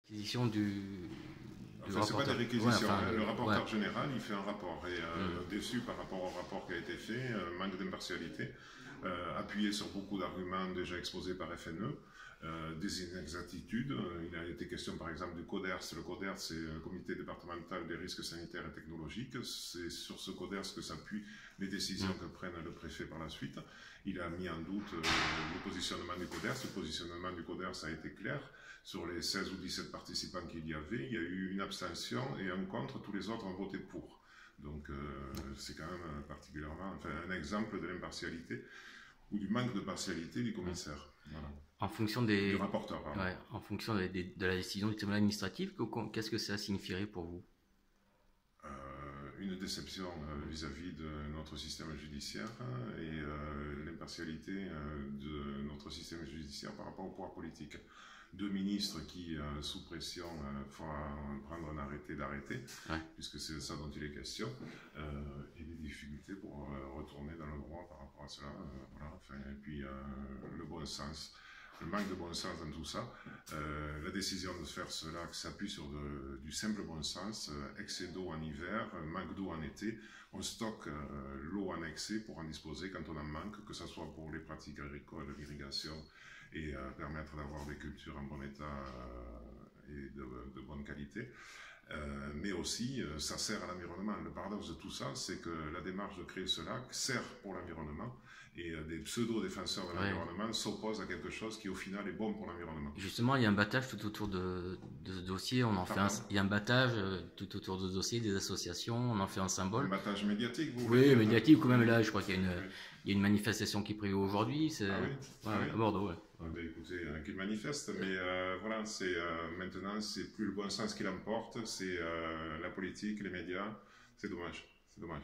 Réquisition du Enfin, c'est pas des rapporteur. réquisitions. Ouais, enfin, Le rapporteur ouais. général, il fait un rapport. Et déçu par rapport au rapport qui a été fait, manque d'impartialité, appuyé sur beaucoup d'arguments déjà exposés par FNE, des inexactitudes. Il a été question par exemple du CODERS. Le CODERS, c'est le Comité départemental des risques sanitaires et technologiques. C'est sur ce CODERS que s'appuient les décisions que prenne le préfet par la suite. Il a mis en doute le positionnement du CODERS. Le positionnement du CODERS a été clair. Sur les 16 ou 17 participants qu'il y avait, il y a eu une abstention et un contre, tous les autres ont voté pour. Donc c'est quand même particulièrement un exemple de l'impartialité ou du manque de partialité du commissaire. Voilà. En fonction Du des, rapporteur, pardon. ouais, en fonction de la décision du tribunal administratif, qu'est-ce que ça signifierait pour vous? Une déception vis-à-vis de notre système judiciaire et l'impartialité de notre système judiciaire par rapport au pouvoir politique. Deux ministres qui, sous pression, font prendre un arrêté d'arrêter, Ouais. puisque c'est de ça dont il est question, et des difficultés pour retourner dans le droit par rapport à cela. Voilà. Enfin, et puis le bon sens. Le manque de bon sens dans tout ça, la décision de faire cela qui s'appuie sur du simple bon sens, excès d'eau en hiver, manque d'eau en été, on stocke l'eau en excès pour en disposer quand on en manque, que ce soit pour les pratiques agricoles, l'irrigation, et permettre d'avoir des cultures en bon état et de bonne qualité. Mais aussi, ça sert à l'environnement. Le paradoxe de tout ça, c'est que la démarche de créer ce lac sert pour l'environnement et des pseudo-défenseurs de l'environnement s'opposent à quelque chose qui, au final, est bon pour l'environnement. Justement, il y a un battage tout autour de ce dossier. Il y a un battage tout autour de ce dossier, des associations. On en fait un symbole. Un battage médiatique, vous Oui, voulez dire, médiatique ou même là. Je crois qu'il y a une manifestation qui est prévue aujourd'hui. Ah oui, à Bordeaux. Ouais. Ah ben, écoutez, qu'il manifeste, mais voilà, maintenant, c'est plus le bon sens qui l'emporte, c'est la politique, les médias. C'est dommage, c'est dommage.